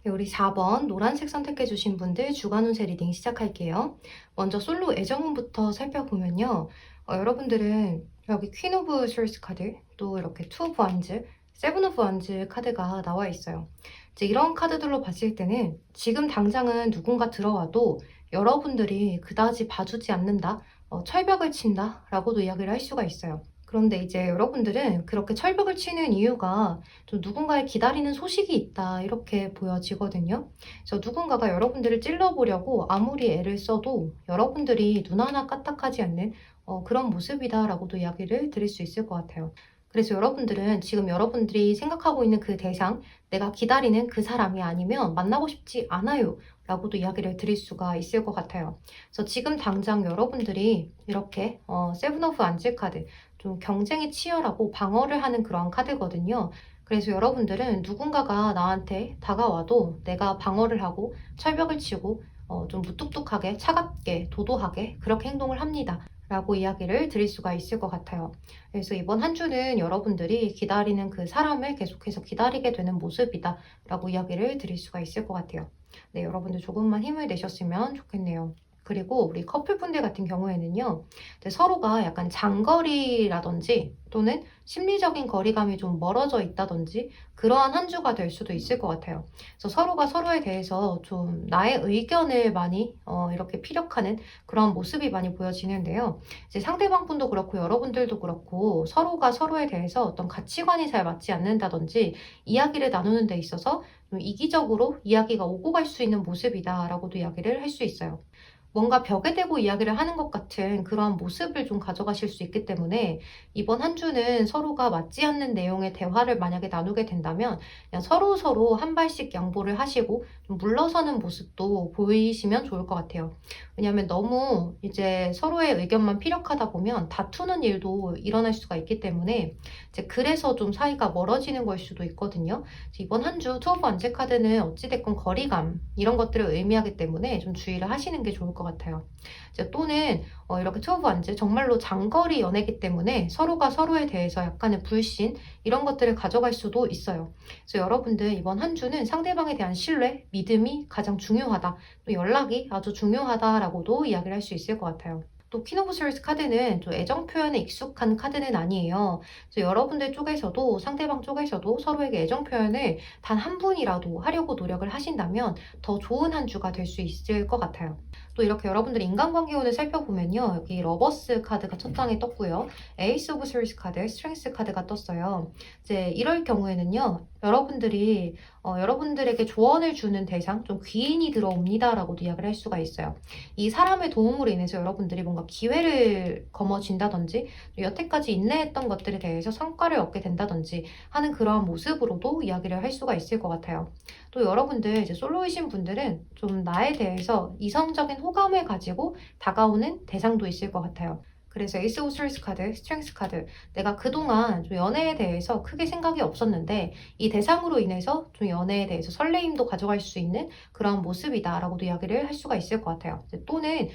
네, 우리 4번 노란색 선택해 주신 분들 주간 운세 리딩 시작할게요. 먼저 솔로 애정운부터 살펴보면요. 여러분들은 여기 퀸 오브 스월스 카드, 또 이렇게 투 오브 완즈, 세븐 오브 완즈 카드가 나와 있어요. 이제 이런 카드들로 봤을 때는 지금 당장은 누군가 들어와도 여러분들이 그다지 봐주지 않는다, 철벽을 친다 라고도 이야기를 할 수가 있어요. 그런데 이제 여러분들은 그렇게 철벽을 치는 이유가 좀 누군가의 기다리는 소식이 있다 이렇게 보여지거든요. 그래서 누군가가 여러분들을 찔러보려고 아무리 애를 써도 여러분들이 눈 하나 까딱하지 않는 그런 모습이다라고도 이야기를 드릴 수 있을 것 같아요. 그래서 여러분들은 지금 여러분들이 생각하고 있는 그 대상, 내가 기다리는 그 사람이 아니면 만나고 싶지 않아요 라고도 이야기를 드릴 수가 있을 것 같아요. 그래서 지금 당장 여러분들이 이렇게 세븐 오브 안즈 카드, 좀 경쟁이 치열하고 방어를 하는 그런 카드거든요. 그래서 여러분들은 누군가가 나한테 다가와도 내가 방어를 하고 철벽을 치고 좀 무뚝뚝하게, 차갑게, 도도하게 그렇게 행동을 합니다 라고 이야기를 드릴 수가 있을 것 같아요. 그래서 이번 한 주는 여러분들이 기다리는 그 사람을 계속해서 기다리게 되는 모습이다 라고 이야기를 드릴 수가 있을 것 같아요. 네, 여러분들 조금만 힘을 내셨으면 좋겠네요. 그리고 우리 커플분들 같은 경우에는요, 서로가 약간 장거리라든지 또는 심리적인 거리감이 좀 멀어져 있다든지 그러한 한 주가 될 수도 있을 것 같아요. 그래서 서로가 서로에 대해서 좀 나의 의견을 많이 이렇게 피력하는 그런 모습이 많이 보여지는데요. 이제 상대방 분도 그렇고 여러분들도 그렇고 서로가 서로에 대해서 어떤 가치관이 잘 맞지 않는다든지 이야기를 나누는 데 있어서 좀 이기적으로 이야기가 오고 갈 수 있는 모습이다라고도 이야기를 할 수 있어요. 뭔가 벽에 대고 이야기를 하는 것 같은 그러한 모습을 좀 가져가실 수 있기 때문에 이번 한 주는 서로가 맞지 않는 내용의 대화를 만약에 나누게 된다면 그냥 서로 한 발씩 양보를 하시고 좀 물러서는 모습도 보이시면 좋을 것 같아요. 왜냐하면 너무 이제 서로의 의견만 피력하다 보면 다투는 일도 일어날 수가 있기 때문에 이제 그래서 좀 사이가 멀어지는 걸 수도 있거든요. 이번 한 주 투 오브 완즈 카드는 어찌됐건 거리감 이런 것들을 의미하기 때문에 좀 주의를 하시는 게 좋을 것 같아요. 이제 또는 이렇게 투 오브 완즈 정말로 장거리 연애기 때문에 서로가 서로에 대해서 약간의 불신 이런 것들을 가져갈 수도 있어요. 그래서 여러분들 이번 한 주는 상대방에 대한 신뢰, 믿음이 가장 중요하다. 또 연락이 아주 중요하다라고도 이야기를 할 수 있을 것 같아요. 또 퀸 오브 스월스 카드는 또 애정 표현에 익숙한 카드는 아니에요. 그래서 여러분들 쪽에서도 상대방 쪽에서도 서로에게 애정 표현을 단 한 분이라도 하려고 노력을 하신다면 더 좋은 한 주가 될 수 있을 것 같아요. 또 이렇게 여러분들이 인간관계 운을 살펴보면요. 여기 러버스 카드가 첫 장에 떴고요. 에이스 오브 스월스 카드, 스트렝스 카드가 떴어요. 이제 이럴 경우에는요. 여러분들이 여러분들에게 조언을 주는 대상, 좀 귀인이 들어옵니다라고도 이야기를 할 수가 있어요. 이 사람의 도움으로 인해서 여러분들이 뭔가 기회를 거머쥔다든지 여태까지 인내했던 것들에 대해서 성과를 얻게 된다든지 하는 그러한 모습으로도 이야기를 할 수가 있을 것 같아요. 또 여러분들 이제 솔로이신 분들은 좀 나에 대해서 이성적인 호감을 가지고 다가오는 대상도 있을 것 같아요. 그래서 에이스 오브 스트렝스 카드, 스트렝스 카드. 내가 그동안 좀 연애에 대해서 크게 생각이 없었는데 이 대상으로 인해서 좀 연애에 대해서 설레임도 가져갈 수 있는 그런 모습이다라고도 이야기를 할 수가 있을 것 같아요. 또는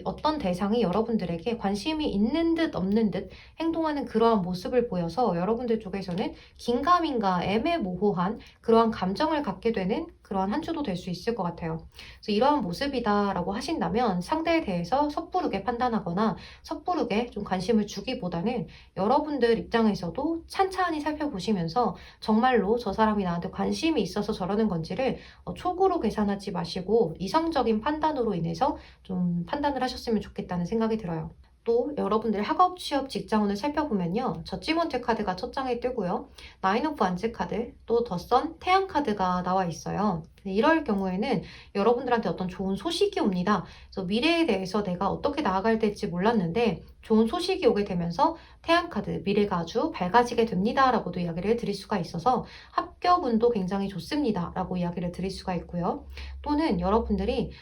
어떤 대상이 여러분들에게 관심이 있는 듯 없는 듯 행동하는 그러한 모습을 보여서 여러분들 쪽에서는 긴가민가 애매모호한 그러한 감정을 갖게 되는 그러한 한 주도 될 수 있을 것 같아요. 그래서 이러한 모습이다라고 하신다면 상대에 대해서 섣부르게 판단하거나 섣부르게 좀 관심을 주기보다는 여러분들 입장에서도 찬찬히 살펴보시면서 정말로 저 사람이 나한테 관심이 있어서 저러는 건지를 촉으로 계산하지 마시고 이성적인 판단으로 인해서 좀 판단을 하셨으면 좋겠다는 생각이 들어요. 또 여러분들 학업, 취업, 직장운을 살펴보면요. 저지먼트 카드가 첫 장에 뜨고요. 나인 오브 완즈 카드, 또 더 선, 태양 카드가 나와 있어요. 이럴 경우에는 여러분들한테 어떤 좋은 소식이 옵니다. 그래서 미래에 대해서 내가 어떻게 나아가야 될지 몰랐는데 좋은 소식이 오게 되면서 태양 카드, 미래가 아주 밝아지게 됩니다. 라고도 이야기를 드릴 수가 있어서 합격운도 굉장히 좋습니다. 라고 이야기를 드릴 수가 있고요. 또는 여러분들이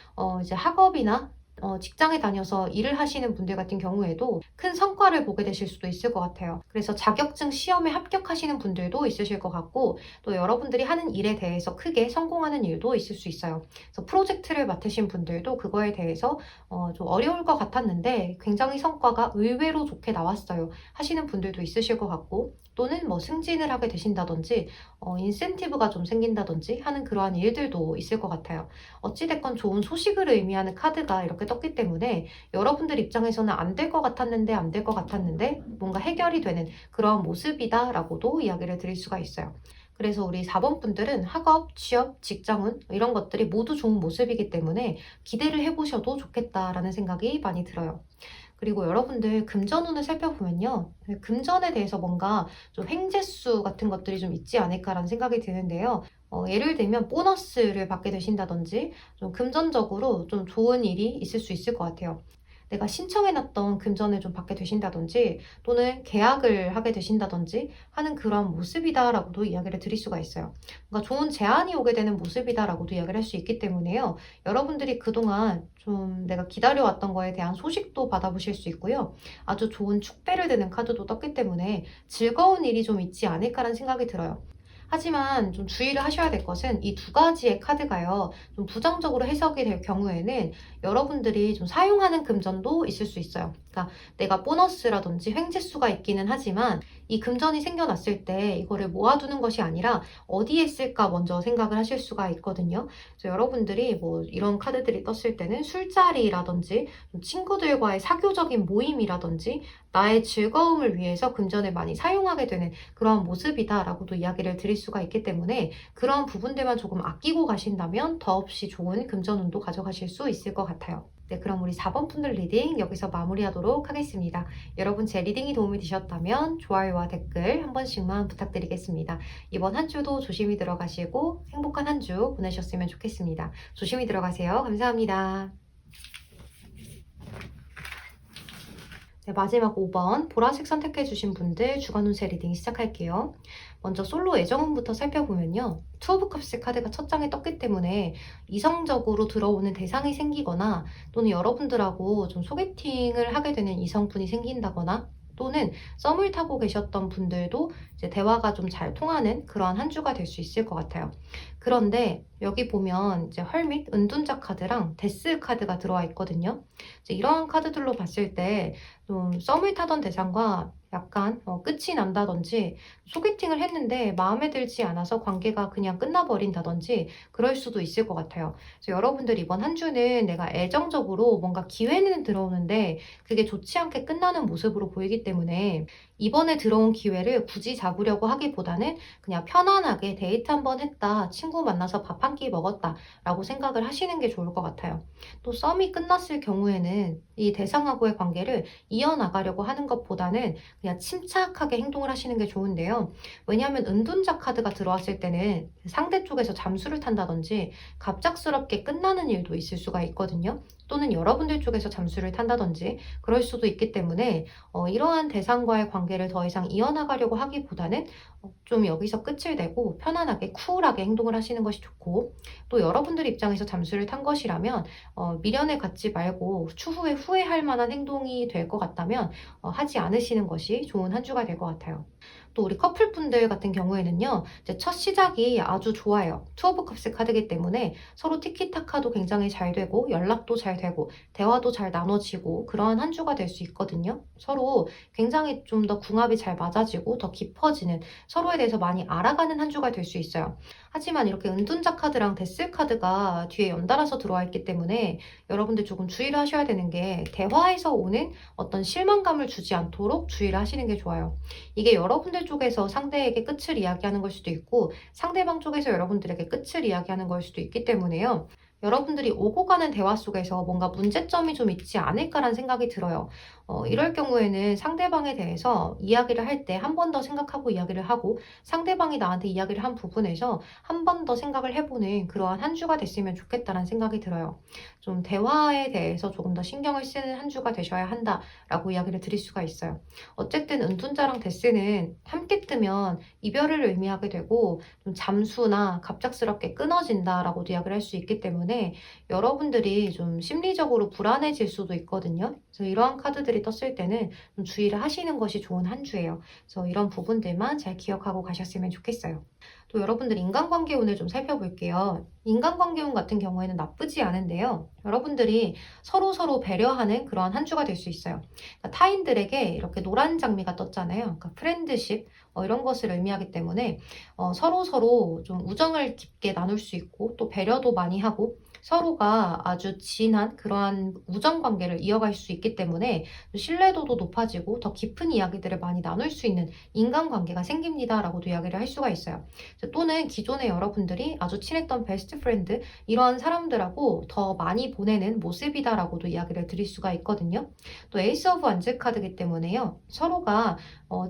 이제 학업이나 직장에 다녀서 일을 하시는 분들 같은 경우에도 큰 성과를 보게 되실 수도 있을 것 같아요. 그래서 자격증 시험에 합격하시는 분들도 있으실 것 같고 또 여러분들이 하는 일에 대해서 크게 성공하는 일도 있을 수 있어요. 그래서 프로젝트를 맡으신 분들도 그거에 대해서 좀 어려울 것 같았는데 굉장히 성과가 의외로 좋게 나왔어요. 하시는 분들도 있으실 것 같고 또는 뭐 승진을 하게 되신다든지 인센티브가 좀 생긴다든지 하는 그러한 일들도 있을 것 같아요. 어찌됐건 좋은 소식을 의미하는 카드가 이렇게 떴기 때문에 여러분들 입장에서는 안 될 것 같았는데 안 될 것 같았는데 뭔가 해결이 되는 그런 모습이다라고도 이야기를 드릴 수가 있어요. 그래서 우리 4번 분들은 학업, 취업, 직장운 이런 것들이 모두 좋은 모습이기 때문에 기대를 해보셔도 좋겠다라는 생각이 많이 들어요. 그리고 여러분들 금전운을 살펴보면요. 금전에 대해서 뭔가 좀 횡재수 같은 것들이 좀 있지 않을까라는 생각이 드는데요. 예를 들면 보너스를 받게 되신다든지 좀 금전적으로 좀 좋은 일이 있을 수 있을 것 같아요. 내가 신청해놨던 금전을 좀 받게 되신다든지 또는 계약을 하게 되신다든지 하는 그런 모습이다라고도 이야기를 드릴 수가 있어요. 뭔가 좋은 제안이 오게 되는 모습이다라고도 이야기를 할 수 있기 때문에요. 여러분들이 그동안 좀 내가 기다려왔던 거에 대한 소식도 받아보실 수 있고요. 아주 좋은 축배를 드는 카드도 떴기 때문에 즐거운 일이 좀 있지 않을까라는 생각이 들어요. 하지만 좀 주의를 하셔야 될 것은 이 두 가지의 카드가요. 좀 부정적으로 해석이 될 경우에는 여러분들이 좀 사용하는 금전도 있을 수 있어요. 그러니까 내가 보너스라든지 횡재수가 있기는 하지만 이 금전이 생겨났을 때 이거를 모아두는 것이 아니라 어디에 쓸까 먼저 생각을 하실 수가 있거든요. 그래서 여러분들이 뭐 이런 카드들이 떴을 때는 술자리라든지 좀 친구들과의 사교적인 모임이라든지 나의 즐거움을 위해서 금전을 많이 사용하게 되는 그런 모습이다라고도 이야기를 드릴 수가 있기 때문에 그런 부분들만 조금 아끼고 가신다면 더없이 좋은 금전운도 가져가실 수 있을 것 같아요. 네, 그럼 우리 4번 분들 리딩 여기서 마무리하도록 하겠습니다. 여러분 제 리딩이 도움이 되셨다면 좋아요와 댓글 한 번씩만 부탁드리겠습니다. 이번 한 주도 조심히 들어가시고 행복한 한 주 보내셨으면 좋겠습니다. 조심히 들어가세요. 감사합니다. 네, 마지막 5번 보라색 선택해주신 분들 주간 운세 리딩 시작할게요. 먼저 솔로 애정운부터 살펴보면요. 투 오브 컵스 카드가 첫 장에 떴기 때문에 이성적으로 들어오는 대상이 생기거나 또는 여러분들하고 좀 소개팅을 하게 되는 이성분이 생긴다거나 또는 썸을 타고 계셨던 분들도 이제 대화가 좀 잘 통하는 그러한 한 주가 될 수 있을 것 같아요. 그런데 여기 보면 이제 헐밋, 은둔자 카드랑 데스 카드가 들어와 있거든요. 이제 이러한 카드들로 봤을 때 좀 썸을 타던 대상과 약간 끝이 난다든지 소개팅을 했는데 마음에 들지 않아서 관계가 그냥 끝나버린다든지 그럴 수도 있을 것 같아요. 그래서 여러분들 이번 한 주는 내가 애정적으로 뭔가 기회는 들어오는데 그게 좋지 않게 끝나는 모습으로 보이기 때문에 이번에 들어온 기회를 굳이 잡으려고 하기보다는 그냥 편안하게 데이트 한번 했다, 친구 만나서 밥 한 끼 먹었다 라고 생각을 하시는 게 좋을 것 같아요. 또 썸이 끝났을 경우에는 이 대상하고의 관계를 이어나가려고 하는 것보다는 그냥 침착하게 행동을 하시는 게 좋은데요. 왜냐하면 은둔자 카드가 들어왔을 때는 상대 쪽에서 잠수를 탄다든지 갑작스럽게 끝나는 일도 있을 수가 있거든요. 또는 여러분들 쪽에서 잠수를 탄다든지 그럴 수도 있기 때문에 이러한 대상과의 관계를 더 이상 이어나가려고 하기보다는 좀 여기서 끝을 내고 편안하게 쿨하게 행동을 하시는 것이 좋고, 또 여러분들 입장에서 잠수를 탄 것이라면 미련을 갖지 말고 추후에 후회할 만한 행동이 될 것 같다면 하지 않으시는 것이 좋은 한 주가 될 것 같아요. 또 우리 커플분들 같은 경우에는요, 이제 첫 시작이 아주 좋아요. 투 오브 컵스 카드이기 때문에 서로 티키타카도 굉장히 잘 되고 연락도 잘 되고 대화도 잘 나눠지고 그러한 한 주가 될 수 있거든요. 서로 굉장히 좀 더 궁합이 잘 맞아지고 더 깊어지는, 서로에 대해서 많이 알아가는 한 주가 될 수 있어요. 하지만 이렇게 은둔자 카드랑 데스 카드가 뒤에 연달아서 들어와 있기 때문에 여러분들 조금 주의를 하셔야 되는 게, 대화에서 오는 어떤 실망감을 주지 않도록 주의를 하시는 게 좋아요. 이게 여러분들 쪽에서 상대에게 끝을 이야기하는 걸 수도 있고 상대방 쪽에서 여러분들에게 끝을 이야기하는 걸 수도 있기 때문에요. 여러분들이 오고 가는 대화 속에서 뭔가 문제점이 좀 있지 않을까라는 생각이 들어요. 이럴 경우에는 상대방에 대해서 이야기를 할 때 한 번 더 생각하고 이야기를 하고, 상대방이 나한테 이야기를 한 부분에서 한 번 더 생각을 해보는 그러한 한 주가 됐으면 좋겠다는 생각이 들어요. 좀 대화에 대해서 조금 더 신경을 쓰는 한 주가 되셔야 한다라고 이야기를 드릴 수가 있어요. 어쨌든 은둔자랑 데스는 함께 뜨면 이별을 의미하게 되고 좀 잠수나 갑작스럽게 끊어진다라고도 이야기를 할 수 있기 때문에 여러분들이 좀 심리적으로 불안해질 수도 있거든요. 그래서 이러한 카드들이 떴을 때는 좀 주의를 하시는 것이 좋은 한 주예요. 그래서 이런 부분들만 잘 기억하고 가셨으면 좋겠어요. 또 여러분들 인간관계 운을 좀 살펴볼게요. 인간관계 운 같은 경우에는 나쁘지 않은데요. 여러분들이 서로서로 배려하는 그러한 한 주가 될 수 있어요. 그러니까 타인들에게 이렇게 노란 장미가 떴잖아요. 그러니까 프렌드십 이런 것을 의미하기 때문에 서로서로 좀 우정을 깊게 나눌 수 있고 또 배려도 많이 하고 서로가 아주 진한 그러한 우정 관계를 이어갈 수 있기 때문에 신뢰도도 높아지고 더 깊은 이야기들을 많이 나눌 수 있는 인간관계가 생깁니다라고도 이야기를 할 수가 있어요. 또는 기존에 여러분들이 아주 친했던 베스트 프렌드, 이런 사람들하고 더 많이 보내는 모습이다라고도 이야기를 드릴 수가 있거든요. 또 에이스 오브 완즈 카드이기 때문에요. 서로가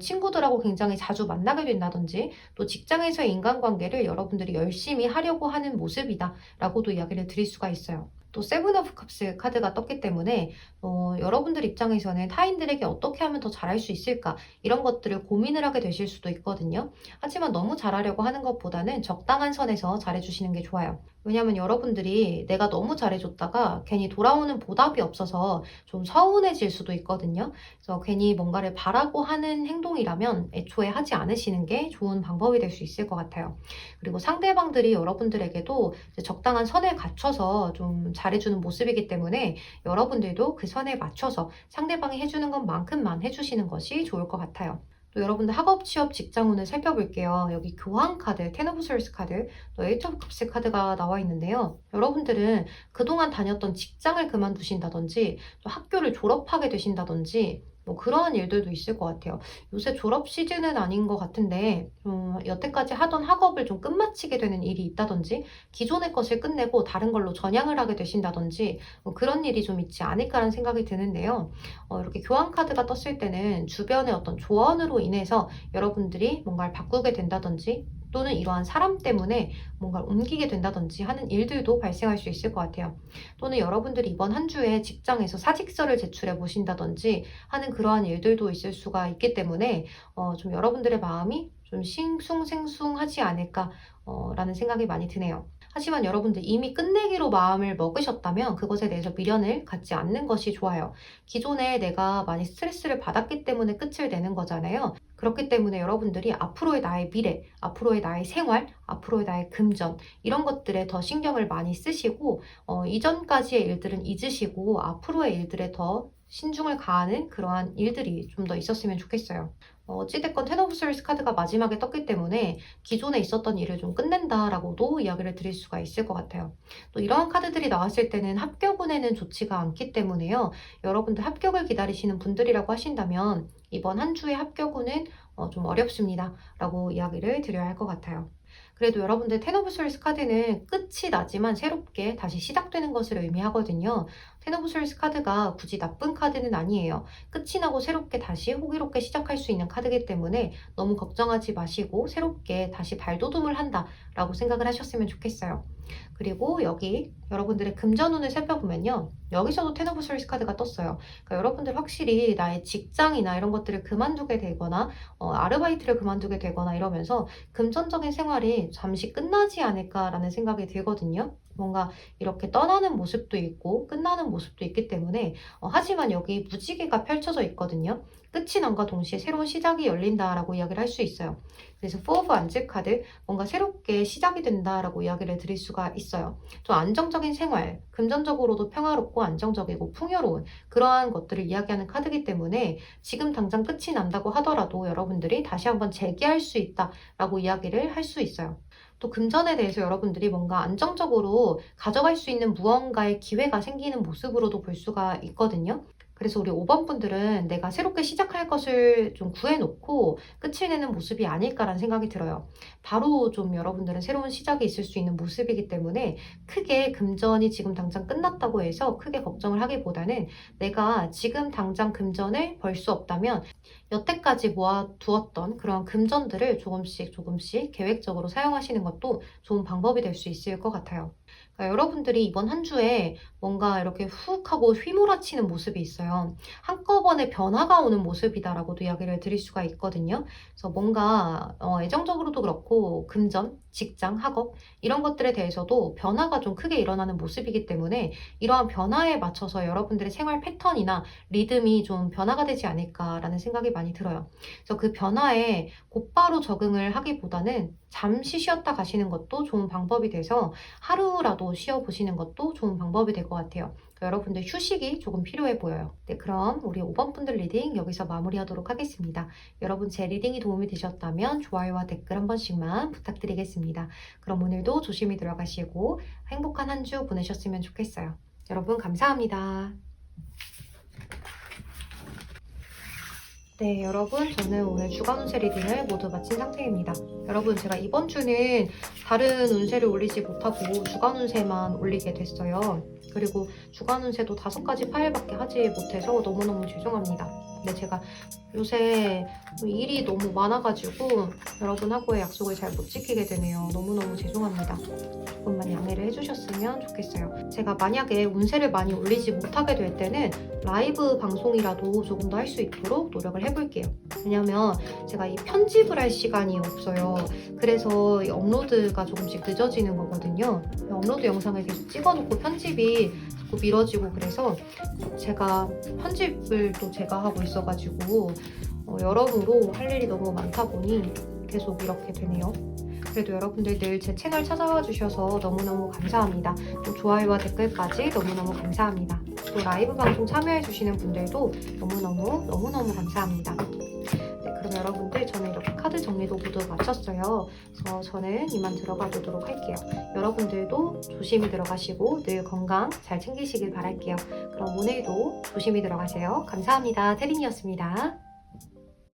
친구들하고 굉장히 자주 만나게 된다든지 또 직장에서의 인간관계를 여러분들이 열심히 하려고 하는 모습이다라고도 이야기를 드릴 수가 있어요. 또 세븐 오브 컵스 카드가 떴기 때문에 여러분들 입장에서는 타인들에게 어떻게 하면 더 잘할 수 있을까, 이런 것들을 고민을 하게 되실 수도 있거든요. 하지만 너무 잘하려고 하는 것보다는 적당한 선에서 잘해주시는 게 좋아요. 왜냐하면 여러분들이 내가 너무 잘해줬다가 괜히 돌아오는 보답이 없어서 좀 서운해질 수도 있거든요. 그래서 괜히 뭔가를 바라고 하는 행동이라면 애초에 하지 않으시는 게 좋은 방법이 될 수 있을 것 같아요. 그리고 상대방들이 여러분들에게도 적당한 선을 갖춰서 좀 잘해주는 모습이기 때문에 여러분들도 그 선에 맞춰서 상대방이 해주는 것만큼만 해주시는 것이 좋을 것 같아요. 또 여러분들 학업, 취업, 직장운을 살펴볼게요. 여기 교환 카드, 텐 오브 솔스 카드, 또 에이트 오브 컵스 카드가 나와 있는데요. 여러분들은 그동안 다녔던 직장을 그만두신다든지 또 학교를 졸업하게 되신다든지 뭐 그러한 일들도 있을 것 같아요. 요새 졸업 시즌은 아닌 것 같은데 여태까지 하던 학업을 좀 끝마치게 되는 일이 있다든지 기존의 것을 끝내고 다른 걸로 전향을 하게 되신다든지 뭐 그런 일이 좀 있지 않을까라는 생각이 드는데요. 이렇게 교환 카드가 떴을 때는 주변의 어떤 조언으로 인해서 여러분들이 뭔가를 바꾸게 된다든지 또는 이러한 사람 때문에 뭔가를 옮기게 된다든지 하는 일들도 발생할 수 있을 것 같아요. 또는 여러분들이 이번 한 주에 직장에서 사직서를 제출해 보신다든지 하는 그러한 일들도 있을 수가 있기 때문에 좀 여러분들의 마음이 좀 싱숭생숭하지 않을까 라는 생각이 많이 드네요. 하지만 여러분들 이미 끝내기로 마음을 먹으셨다면 그것에 대해서 미련을 갖지 않는 것이 좋아요. 기존에 내가 많이 스트레스를 받았기 때문에 끝을 내는 거잖아요. 그렇기 때문에 여러분들이 앞으로의 나의 미래, 앞으로의 나의 생활, 앞으로의 나의 금전, 이런 것들에 더 신경을 많이 쓰시고 이전까지의 일들은 잊으시고 앞으로의 일들에 더 신중을 가하는 그러한 일들이 좀 더 있었으면 좋겠어요. 어찌됐건 텐 오브 솔스 카드가 마지막에 떴기 때문에 기존에 있었던 일을 좀 끝낸다라고도 이야기를 드릴 수가 있을 것 같아요. 또 이러한 카드들이 나왔을 때는 합격운에는 좋지가 않기 때문에요. 여러분들 합격을 기다리시는 분들이라고 하신다면 이번 한 주의 합격운은 좀 어렵습니다 라고 이야기를 드려야 할 것 같아요. 그래도 여러분들 텐 오브 솔스 카드는 끝이 나지만 새롭게 다시 시작되는 것을 의미하거든요. 텐 오브 솔스 카드가 굳이 나쁜 카드는 아니에요. 끝이 나고 새롭게 다시 호기롭게 시작할 수 있는 카드이기 때문에 너무 걱정하지 마시고 새롭게 다시 발돋움을 한다라고 생각을 하셨으면 좋겠어요. 그리고 여기 여러분들의 금전운을 살펴보면요. 여기서도 텐 오브 솔스 카드가 떴어요. 그러니까 여러분들 확실히 나의 직장이나 이런 것들을 그만두게 되거나 아르바이트를 그만두게 되거나 이러면서 금전적인 생활이 잠시 끝나지 않을까라는 생각이 들거든요. 뭔가 이렇게 떠나는 모습도 있고 끝나는 모습도 있기 때문에 하지만 여기 무지개가 펼쳐져 있거든요. 끝이 남과 동시에 새로운 시작이 열린다라고 이야기를 할 수 있어요. 그래서 포 오브 안즈 카드, 뭔가 새롭게 시작이 된다라고 이야기를 드릴 수가 있어요. 좀 안정적인 생활, 금전적으로도 평화롭고 안정적이고 풍요로운 그러한 것들을 이야기하는 카드이기 때문에 지금 당장 끝이 난다고 하더라도 여러분들이 다시 한번 재기할 수 있다라고 이야기를 할 수 있어요. 또 금전에 대해서 여러분들이 뭔가 안정적으로 가져갈 수 있는 무언가의 기회가 생기는 모습으로도 볼 수가 있거든요. 그래서 우리 5번 분들은 내가 새롭게 시작할 것을 좀 구해놓고 끝을 내는 모습이 아닐까라는 생각이 들어요. 바로 좀 여러분들은 새로운 시작이 있을 수 있는 모습이기 때문에 크게 금전이 지금 당장 끝났다고 해서 크게 걱정을 하기보다는 내가 지금 당장 금전을 벌 수 없다면 여태까지 모아두었던 그런 금전들을 조금씩 계획적으로 사용하시는 것도 좋은 방법이 될 수 있을 것 같아요. 그러니까 여러분들이 이번 한 주에 뭔가 이렇게 훅 하고 휘몰아치는 모습이 있어요. 한꺼번에 변화가 오는 모습이다라고도 이야기를 드릴 수가 있거든요. 그래서 뭔가 애정적으로도 그렇고 금전, 직장, 학업 이런 것들에 대해서도 변화가 좀 크게 일어나는 모습이기 때문에 이러한 변화에 맞춰서 여러분들의 생활 패턴이나 리듬이 좀 변화가 되지 않을까라는 생각이 많이 들어요. 그래서 그 변화에 곧바로 적응을 하기보다는 잠시 쉬었다 가시는 것도 좋은 방법이 돼서 하루라도 쉬어보시는 것도 좋은 방법이 될 것 같아요. 그러니까 여러분들 휴식이 조금 필요해 보여요. 네, 그럼 우리 5번 분들 리딩 여기서 마무리하도록 하겠습니다. 여러분 제 리딩이 도움이 되셨다면 좋아요와 댓글 한 번씩만 부탁드리겠습니다. 그럼 오늘도 조심히 들어가시고 행복한 한 주 보내셨으면 좋겠어요. 여러분 감사합니다. 네, 여러분 저는 오늘 주간 운세 리딩을 모두 마친 상태입니다. 여러분 제가 이번 주는 다른 운세를 올리지 못하고 주간 운세만 올리게 됐어요. 그리고 주간 운세도 5가지 파일밖에 하지 못해서 너무너무 죄송합니다. 근데 제가 요새 일이 너무 많아가지고 여러분하고의 약속을 잘 못 지키게 되네요. 너무너무 죄송합니다. 조금만 양해를 해주셨으면 좋겠어요. 제가 만약에 운세를 많이 올리지 못하게 될 때는 라이브 방송이라도 조금 더 할 수 있도록 노력을 해볼게요. 왜냐면 제가 이 편집을 할 시간이 없어요. 그래서 이 업로드가 조금씩 늦어지는 거거든요. 업로드 영상을 계속 찍어놓고 편집이 자꾸 미뤄지고 그래서 제가 편집을 또 제가 하고 있어가지고 여러모로 할 일이 너무 많다 보니 계속 이렇게 되네요. 그래도 여러분들 늘 제 채널 찾아와 주셔서 너무너무 감사합니다. 또 좋아요와 댓글까지 너무너무 감사합니다. 또 라이브 방송 참여해 주시는 분들도 너무너무 감사합니다. 네, 그럼 여러분들 저는 이렇게 카드 정리도 모두 마쳤어요. 그래서 저는 이만 들어가 보도록 할게요. 여러분들도 조심히 들어가시고 늘 건강 잘 챙기시길 바랄게요. 그럼 오늘도 조심히 들어가세요. 감사합니다. 태린이었습니다.